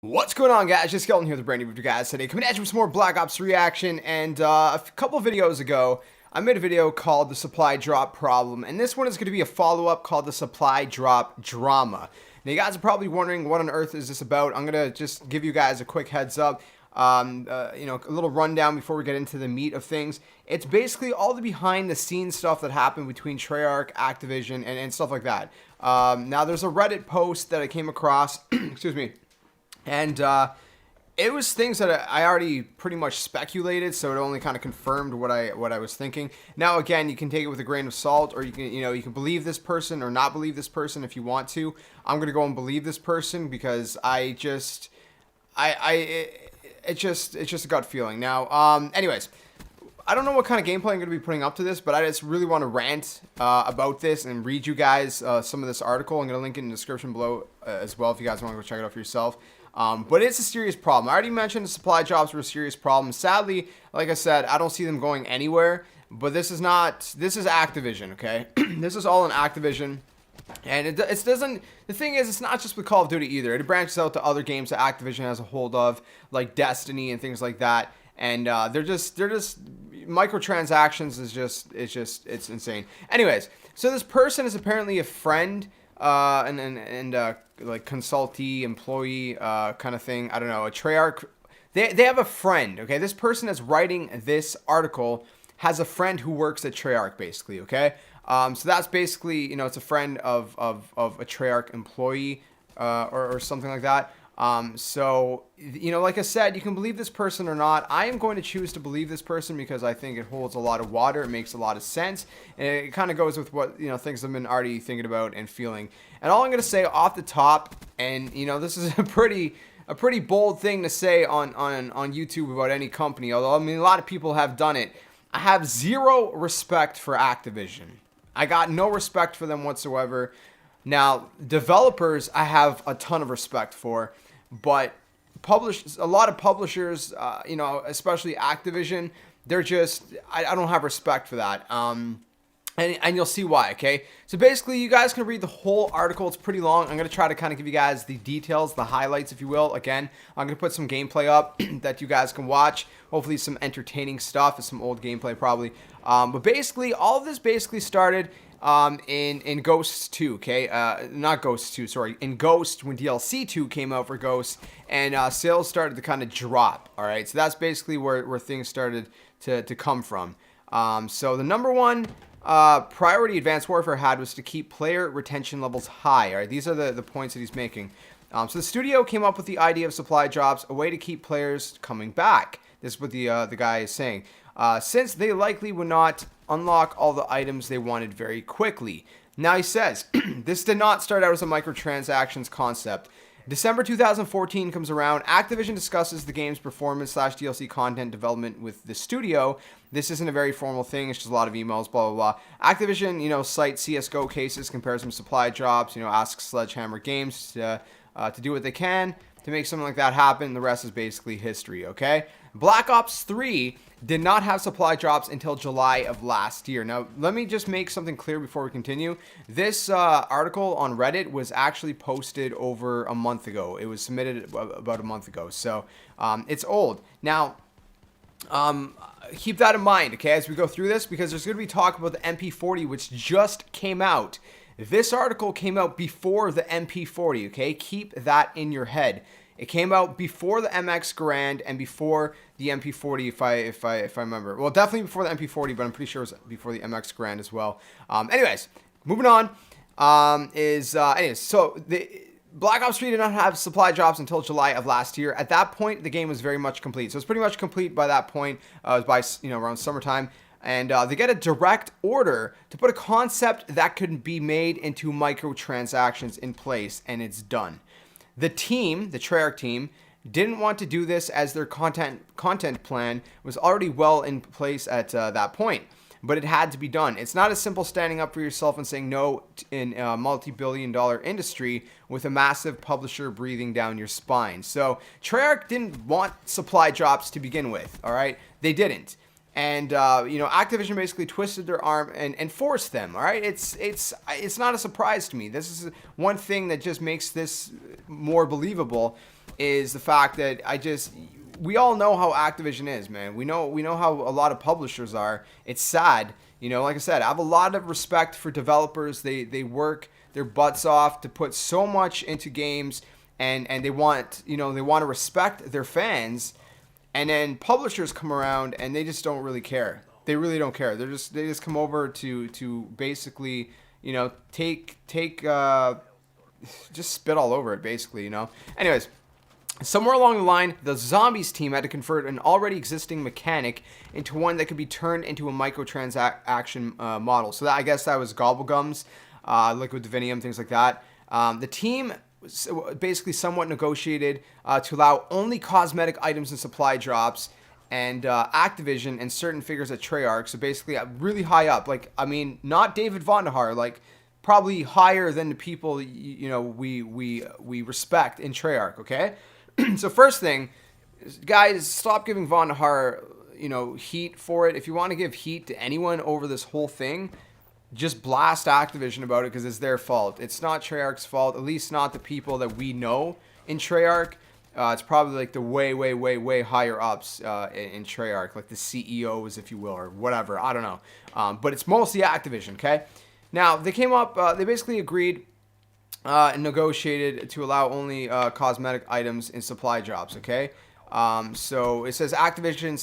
What's going on, guys? JSkeleton here with a brand new video, guys. Today, coming at you with some more Black Ops reaction. And a couple of videos ago, I made a video called The Supply Drop Problem. And this one is going to be a follow-up called The Supply Drop Drama. Now, you guys are probably wondering, what on earth is this about? I'm going to just give you guys a quick heads up. A little rundown before we get into the meat of things. It's basically all the behind-the-scenes stuff that happened between Treyarch, Activision, and stuff like that. Now, there's a Reddit post that I came across. Excuse me. And it was things that I already pretty much speculated, so it only kind of confirmed what I was thinking. Now, again, you can take it with a grain of salt, or you can believe this person or not believe this person if you want to. I'm gonna go and believe this person because it's just a gut feeling. Now, anyways, I don't know what kind of gameplay I'm going to be putting up to this, but I just really want to rant about this and read you guys some of this article. I'm going to link it in the description below as well if you guys want to go check it out for yourself. But it's a serious problem. I already mentioned the supply drops were a serious problem. Sadly, like I said, I don't see them going anywhere. But this is Activision, okay? This is all in Activision. And it doesn't. The thing is, it's not just with Call of Duty either. It branches out to other games that Activision has a hold of, like Destiny and things like that. And they're just microtransactions it's insane. Anyways, so this person is apparently a friend and like consultee, employee kind of thing. I don't know, a Treyarch. They have a friend, okay? This person that's writing this article has a friend who works at Treyarch, basically, okay? So that's basically, it's a friend of a Treyarch employee or something like that. So, like I said, you can believe this person or not. I am going to choose to believe this person because I think it holds a lot of water. It makes a lot of sense. And it kind of goes with what, things I've been already thinking about and feeling. And all I'm going to say off the top, and, this is a pretty bold thing to say on YouTube about any company, although, I mean, a lot of people have done it. I have zero respect for Activision. I got no respect for them whatsoever. Now, developers, I have a ton of respect for, but a lot of publishers, especially Activision, they're just, I don't have respect for that. And you'll see why, okay? So basically, you guys can read the whole article. It's pretty long. I'm going to try to kind of give you guys the details, the highlights, if you will. Again, I'm going to put some gameplay up that you guys can watch. Hopefully some entertaining stuff. It's some old gameplay probably. But basically, all of this basically started in Ghosts 2, okay? Not Ghosts 2, sorry. In Ghost, when DLC 2 came out for Ghosts, and sales started to kind of drop, all right? So that's basically where things started to come from. So the number one priority Advanced Warfare had was to keep player retention levels high, all right? These are the points that he's making. So the studio came up with the idea of supply drops, a way to keep players coming back. This is what the guy is saying. Since they likely would not unlock all the items they wanted very quickly. Now he says, this did not start out as a microtransactions concept. December 2014 comes around. Activision discusses the game's performance / DLC content development with the studio. This isn't a very formal thing. It's just a lot of emails, blah, blah, blah. Activision, cites CSGO cases, compares some supply drops, asks Sledgehammer Games to do what they can to make something like that happen. The rest is basically history, okay? Black Ops 3 did not have supply drops until July of last year. Now, let me just make something clear before we continue. This article on Reddit was actually posted over a month ago. It was submitted about a month ago, so it's old. Now, keep that in mind, okay, as we go through this, because there's going to be talk about the MP40, which just came out. This article came out before the MP40, okay? Keep that in your head. It came out before the MX Garand and before the MP40, if I remember. Well, definitely before the MP40, but I'm pretty sure it was before the MX Garand as well. Anyways, moving on. Anyways, so the Black Ops 3 did not have supply drops until July of last year. At that point, the game was very much complete. So it's pretty much complete by that point. It was by around summertime. And they get a direct order to put a concept that could be made into microtransactions in place, and it's done. The team, the Treyarch team, didn't want to do this as their content plan was already well in place at that point. But it had to be done. It's not as simple standing up for yourself and saying no in a multi-billion-dollar industry with a massive publisher breathing down your spine. So Treyarch didn't want supply drops to begin with, all right? They didn't. And, Activision basically twisted their arm and forced them, all right? It's not a surprise to me. This is one thing that just makes this more believable. is the fact that we all know how Activision is, man. We know how a lot of publishers are. It's sad. Like I said, I have a lot of respect for developers. They work their butts off to put so much into games, and they want to respect their fans. And then publishers come around and they just don't really care. They really don't care. They just come over to basically, take just spit all over it, basically, Anyways, somewhere along the line, the Zombies team had to convert an already existing mechanic into one that could be turned into a microtransaction model. So I guess that was Gobblegums, Liquid Divinium, things like that. The team basically somewhat negotiated to allow only cosmetic items and supply drops, and Activision and certain figures at Treyarch, so basically really high up. Not David Vonderhaar, probably higher than the people we respect in Treyarch, okay? So first thing, guys, stop giving Vonderhaar, heat for it. If you want to give heat to anyone over this whole thing, just blast Activision about it, because it's their fault. It's not Treyarch's fault, at least not the people that we know in Treyarch. It's probably the way higher ups in Treyarch, like the CEOs, if you will, or whatever. I don't know. But it's mostly Activision, okay? Now, they came up, they basically agreed and negotiated to allow only cosmetic items in supply drops, okay? So it says Activision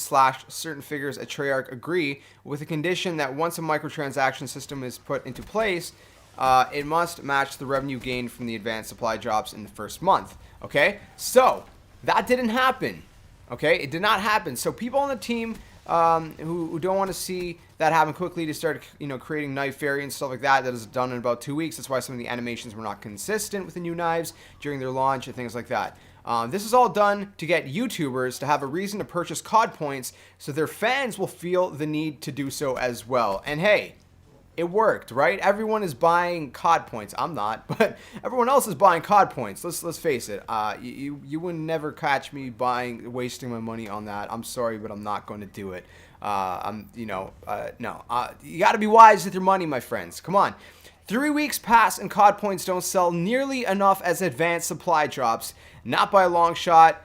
/ certain figures at Treyarch agree with the condition that once a microtransaction system is put into place, it must match the revenue gained from the advanced supply drops in the first month, okay? So that didn't happen, okay? It did not happen. So people on the team who don't want to see that happen quickly, to start creating knife variants, stuff like that is done in about 2 weeks. That's why some of the animations were not consistent with the new knives during their launch and things like that. This is all done to get YouTubers to have a reason to purchase COD points, so their fans will feel the need to do so as well. And hey, it worked, right? Everyone is buying COD points. I'm not, but everyone else is buying COD points. Let's face it. You would never catch me wasting my money on that. I'm sorry, but I'm not going to do it. No. You got to be wise with your money, my friends. Come on. 3 weeks pass and COD points don't sell nearly enough as advanced supply drops. Not by a long shot.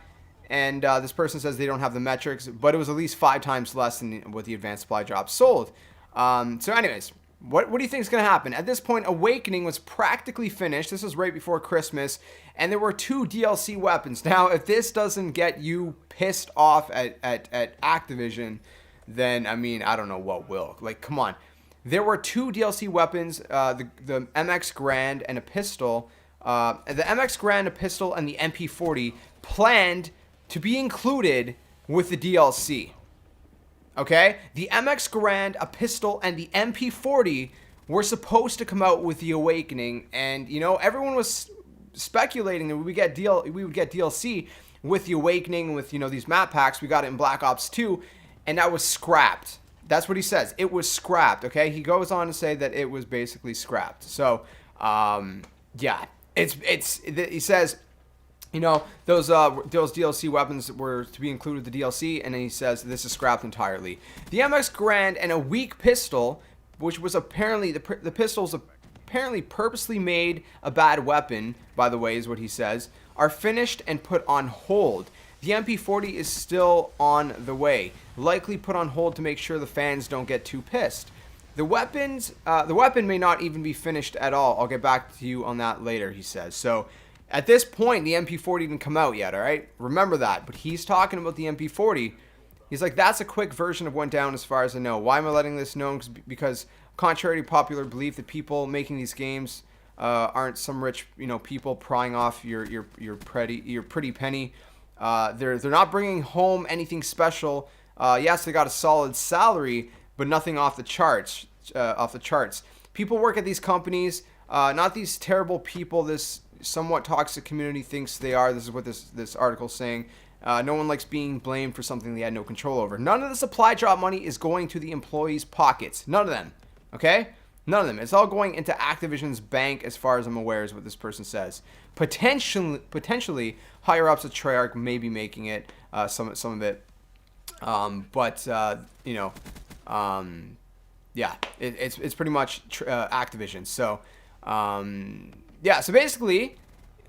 And this person says they don't have the metrics, but it was at least 5 times less than what the advanced supply drops sold. So anyways, what do you think is going to happen? At this point, Awakening was practically finished. This was right before Christmas, and there were 2 DLC weapons. Now, if this doesn't get you pissed off at Activision, then, I don't know what will. Come on. There were 2 DLC weapons, the MX Grand and a pistol. The MX Grand, a pistol, and the MP40 planned to be included with the DLC. Okay? The MX Grand, a pistol, and the MP40 were supposed to come out with the Awakening, and everyone was speculating that we would get DLC with the Awakening, with these map packs. We got it in Black Ops 2, and that was scrapped. That's what he says. It was scrapped. Okay? He goes on to say that it was basically scrapped. So, yeah, he says, those DLC weapons were to be included with the DLC, and then he says this is scrapped entirely. The MX Grand and a weak pistol, which was apparently the pistol's apparently purposely made a bad weapon, by the way, is what he says, are finished and put on hold. The MP40 is still on the way, likely put on hold to make sure the fans don't get too pissed. The weapon may not even be finished at all. I'll get back to you on that later, he says. So, at this point, the MP40 didn't come out yet, all right? Remember that. But he's talking about the MP40. He's like, that's a quick version of went down as far as I know. Why am I letting this known? Because contrary to popular belief, the people making these games aren't some rich, people prying off your pretty penny. They're not bringing home anything special. Yes, they got a solid salary, but nothing off the charts. People work at these companies, not these terrible people this somewhat toxic community thinks they are. This is what this article's saying. No one likes being blamed for something they had no control over. None of the supply drop money is going to the employees' pockets. None of them. Okay? None of them. It's all going into Activision's bank, as far as I'm aware, is what this person says. Potentially higher ups at Treyarch may be making it, some of it. Yeah, it's pretty much Activision. So, yeah, so basically,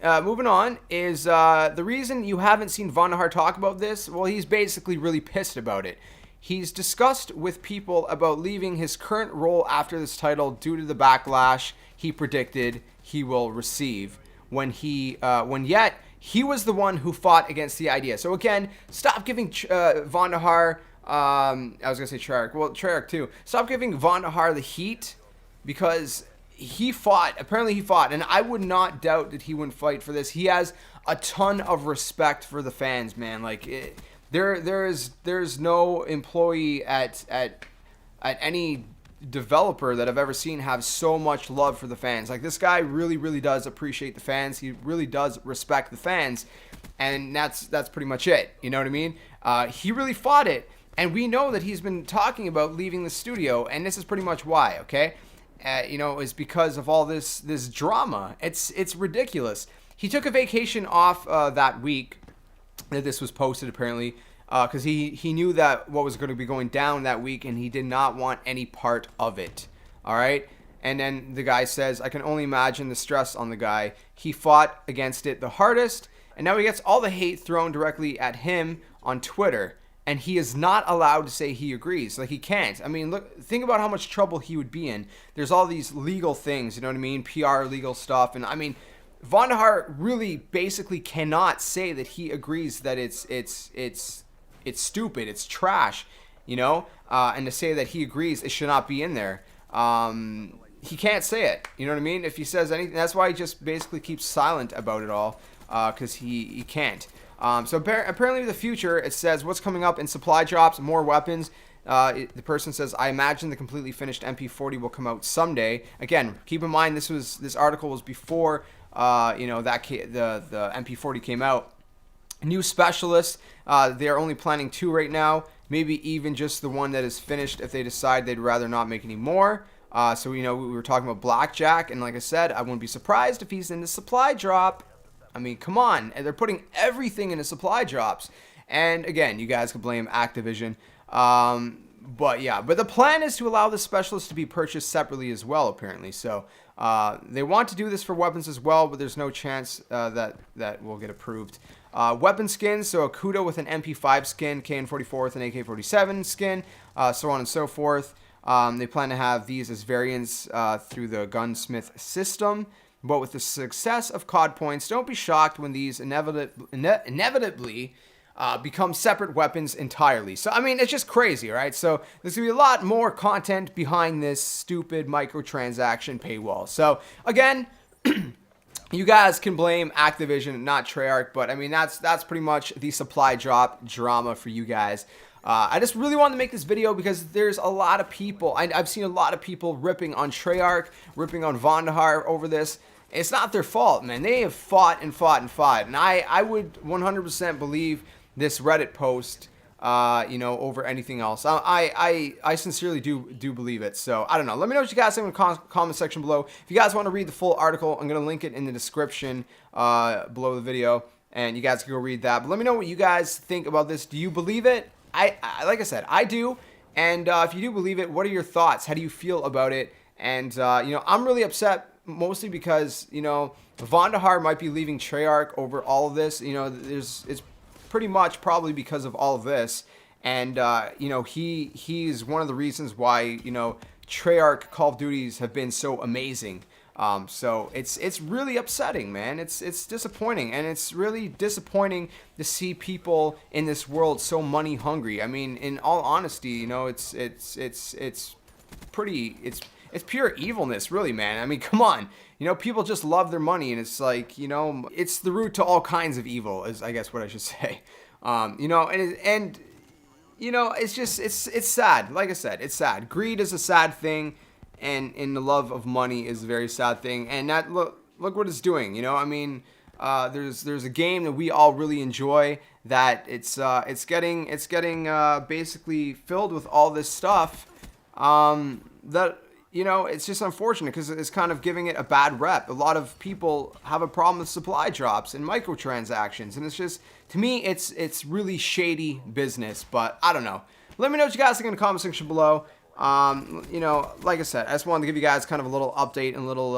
moving on is the reason you haven't seen Vonderhaar talk about this. Well, he's basically really pissed about it. He's discussed with people about leaving his current role after this title due to the backlash he predicted he will receive when yet he was the one who fought against the idea. So again, stop giving Vonderhaar, I was going to say Treyarch, well, Treyarch too. Stop giving Vonderhaar the heat because he fought, and I would not doubt that he wouldn't fight for this. He has a ton of respect for the fans, man. Like, there's no employee at any developer that I've ever seen have so much love for the fans. Like, this guy really, really does appreciate the fans. He really does respect the fans, and that's pretty much it. You know what I mean? He really fought it, and we know that he's been talking about leaving the studio, and this is pretty much why, okay? Is because of all this drama. It's ridiculous. He took a vacation off that week that this was posted, apparently, because he knew that what was going to be going down that week, and he did not want any part of it. All right? And then the guy says, I can only imagine the stress on the guy. He fought against it the hardest, and now he gets all the hate thrown directly at him on Twitter. And he is not allowed to say he agrees. Like, he can't. I mean, look, think about how much trouble he would be in. There's all these legal things, you know what I mean? PR, legal stuff. And I mean, Vonderhaar really basically cannot say that he agrees that it's stupid, it's trash, you know? And to say that he agrees it should not be in there. He can't say it, you know what I mean? If he says anything, that's why he just basically keeps silent about it all, because he can't. So apparently in the future, it says what's coming up in supply drops, more weapons. The person says, I imagine the completely finished MP40 will come out someday. Again, keep in mind this article was before the MP40 came out. New specialists, they are only planning 2 right now, maybe even just the one that is finished if they decide they'd rather not make any more. So we were talking about Blackjack, and like I said, I wouldn't be surprised if he's in the supply drop. I mean, come on. And they're putting everything into supply drops. And again, you guys can blame Activision. But the plan is to allow the specialists to be purchased separately as well, apparently. So they want to do this for weapons as well, but there's no chance that will get approved. Weapon skins, so a Kudo with an MP5 skin, KN44 with an AK-47 skin, so on and so forth. They plan to have these as variants through the gunsmith system. But with the success of COD points, don't be shocked when these inevitably become separate weapons entirely. So, I mean, it's just crazy, right? So, there's going to be a lot more content behind this stupid microtransaction paywall. So, again, you guys can blame Activision, not Treyarch, but, I mean, that's pretty much the supply drop drama for you guys. I just really wanted to make this video because there's a lot of people, I've seen a lot of people ripping on Treyarch, ripping on Vonderhaar over this. It's not their fault, man. They have fought and fought and fought. And I would 100% believe this Reddit post, over anything else. I sincerely do believe it. So, I don't know. Let me know what you guys think in the comment section below. If you guys want to read the full article, I'm going to link it in the description below the video. And you guys can go read that. But let me know what you guys think about this. Do you believe it? Like I said, I do. And if you do believe it, what are your thoughts? How do you feel about it? And, I'm really upset mostly because, Vonderhaar might be leaving Treyarch over all of this. It's pretty much probably because of all of this. And, he's one of the reasons why, Treyarch Call of Duties have been so amazing. So it's really upsetting, man. It's disappointing, and it's really disappointing to see people in this world so money hungry. I mean, in all honesty, it's pure evilness, really, man. I mean, come on. People just love their money, and it's like, it's the root to all kinds of evil, is I guess what I should say. It's sad. Like I said, it's sad. Greed is a sad thing. And in the love of money is a very sad thing. And that look what it's doing. There's a game that we all really enjoy that it's getting basically filled with all this stuff. It's just unfortunate because it's kind of giving it a bad rep. A lot of people have a problem with supply drops and microtransactions, and it's just, to me, it's really shady business. But I don't know. Let me know what you guys think in the comment section below. Like I said, I just wanted to give you guys kind of a little update and a little,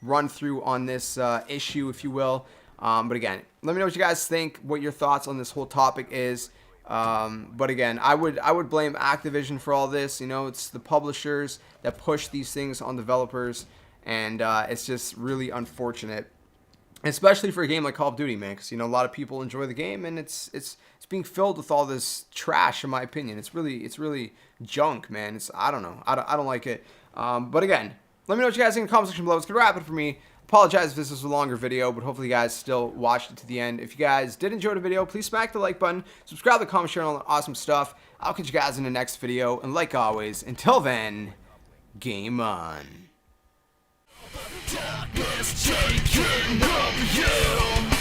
run through on this issue, if you will. But again, let me know what you guys think, what your thoughts on this whole topic is. But again, I would blame Activision for all this. You know, it's the publishers that push these things on developers, and it's just really unfortunate, especially for a game like Call of Duty, man. Because you know, a lot of people enjoy the game, and it's being filled with all this trash, in my opinion. It's really junk, man. I don't know. I don't like it. But again, let me know what you guys think in the comment section below. It's gonna wrap it for me. Apologize if this was a longer video, but hopefully you guys still watched it to the end. If you guys did enjoy the video, please smack the like button, subscribe to the comment, share all that awesome stuff. I'll catch you guys in the next video, and like always, until then, game on. Darkness taking over you.